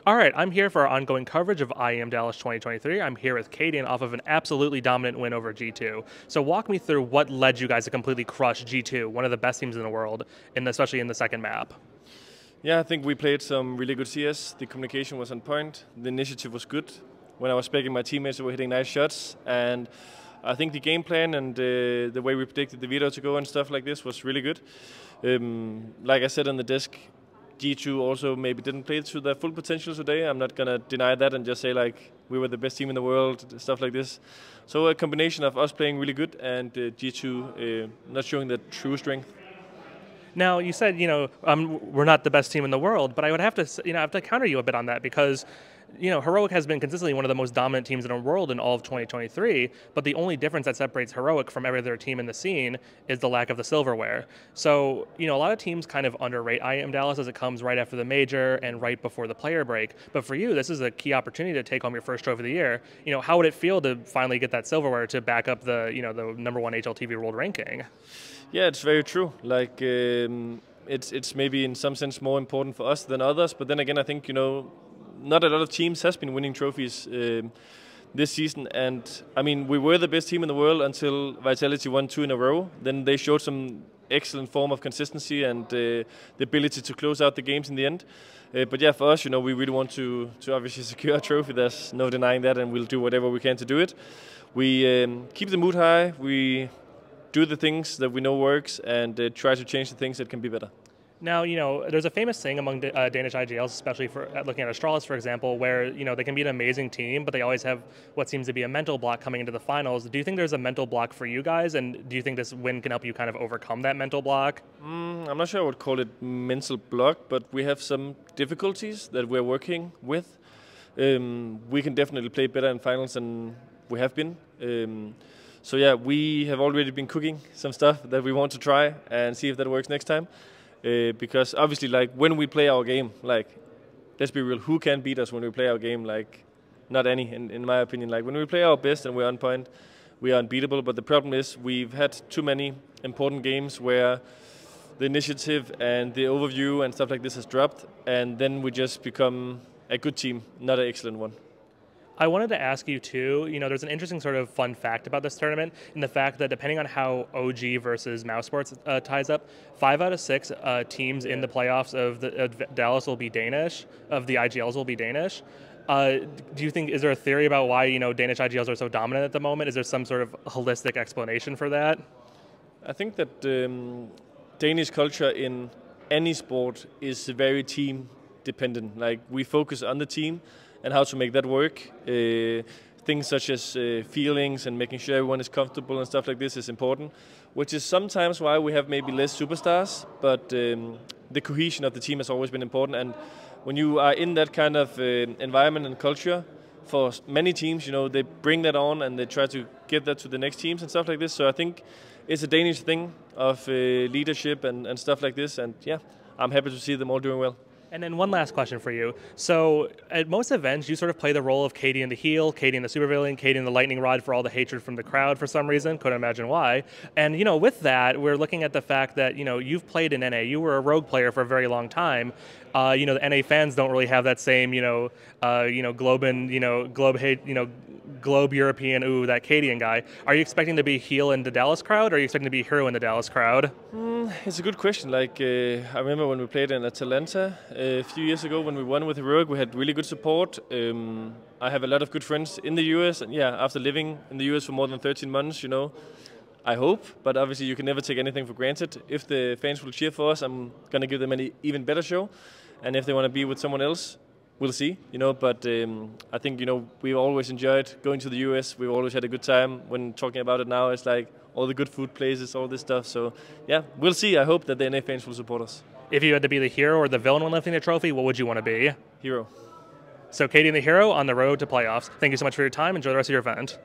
All right, I'm here for our ongoing coverage of IEM Dallas 2023. I'm here with cadiaN off of an absolutely dominant win over G2. So walk me through what led you guys to completely crush G2, one of the best teams in the world, especially in the second map. Yeah, I think we played some really good CS. The communication was on point. The initiative was good. When I was speccing my teammates, we were hitting nice shots. And I think the game plan and the way we predicted the video to go and stuff like this was really good. Like I said on the desk, G2 also maybe didn't play to their full potential today. I'm not going to deny that and just say like we were the best team in the world, stuff like this. So a combination of us playing really good and G2 not showing their true strength. Now, you said, we're not the best team in the world, but I would have to, I have to counter you a bit on that because, Heroic has been consistently one of the most dominant teams in the world in all of 2023, but the only difference that separates Heroic from every other team in the scene is the lack of the silverware. So, a lot of teams kind of underrate IEM Dallas as it comes right after the major and right before the player break. But for you, this is a key opportunity to take home your first trophy of the year. How would it feel to finally get that silverware to back up the, the #1 HLTV world ranking? Yeah, it's very true. Like, it's maybe in some sense more important for us than others. But then again, I think, not a lot of teams has been winning trophies this season. And, I mean, we were the best team in the world until Vitality won 2 in a row. Then they showed some excellent form of consistency and the ability to close out the games in the end. But yeah, for us, we really want to obviously secure a trophy. There's no denying that, and we'll do whatever we can to do it. We keep the mood high. We do the things that we know works and try to change the things that can be better. Now, there's a famous saying among Danish IGLs, especially for looking at Astralis, for example, where, they can be an amazing team, but they always have what seems to be a mental block coming into the finals. Do you think there's a mental block for you guys, and do you think this win can help you kind of overcome that mental block? I'm not sure I would call it mental block, but we have some difficulties that we're working with. We can definitely play better in finals than we have been. So yeah, we have already been cooking some stuff that we want to try and see if that works next time. Because obviously, like, when we play our game, like, let's be real, who can beat us when we play our game? Like, not any, in my opinion. Like, when we play our best and we're on point, we are unbeatable. But the problem is we've had too many important games where the initiative and the overview and stuff like this has dropped, and then we just become a good team, not an excellent one. I wanted to ask you too, there's an interesting sort of fun fact about this tournament in the fact that depending on how OG versus MOUZ Sports ties up, 5 out of 6 teams in the playoffs of Dallas will be Danish, of the IGLs will be Danish. Do you think, is there a theory about why, Danish IGLs are so dominant at the moment? Is there some sort of holistic explanation for that? I think that Danish culture in any sport is very team dependent. Like, we focus on the team and how to make that work. Things such as feelings and making sure everyone is comfortable and stuff like this is important, which is sometimes why we have maybe less superstars, but the cohesion of the team has always been important. And when you are in that kind of environment and culture, for many teams, they bring that on and they try to get that to the next teams and stuff like this. So I think it's a Danish thing of leadership and stuff like this. And yeah, I'm happy to see them all doing well. And then one last question for you. So at most events, you sort of play the role of cadiaN the heel, cadiaN the supervillain, cadiaN the lightning rod for all the hatred from the crowd for some reason. Couldn't imagine why. And, with that, we're looking at the fact that, you've played in NA. You were a rogue player for a very long time. The NA fans don't really have that same, globe hate, globe European, ooh, that cadiaN guy. Are you expecting to be heel in the Dallas crowd, or are you expecting to be hero in the Dallas crowd? It's a good question. Like, I remember when we played in Atalanta a few years ago when we won with Heroic, we had really good support. I have a lot of good friends in the US, and yeah, after living in the US for more than 13 months, I hope, but obviously you can never take anything for granted. If the fans will cheer for us, I'm going to give them an even better show. And if they want to be with someone else, we'll see, but I think, we've always enjoyed going to the US. We've always had a good time. When talking about it now, it's like all the good food places, all this stuff. So, yeah, we'll see. I hope that the NA fans will support us. If you had to be the hero or the villain when lifting the trophy, what would you want to be? Hero. So cadiaN the hero on the road to playoffs. Thank you so much for your time. Enjoy the rest of your event.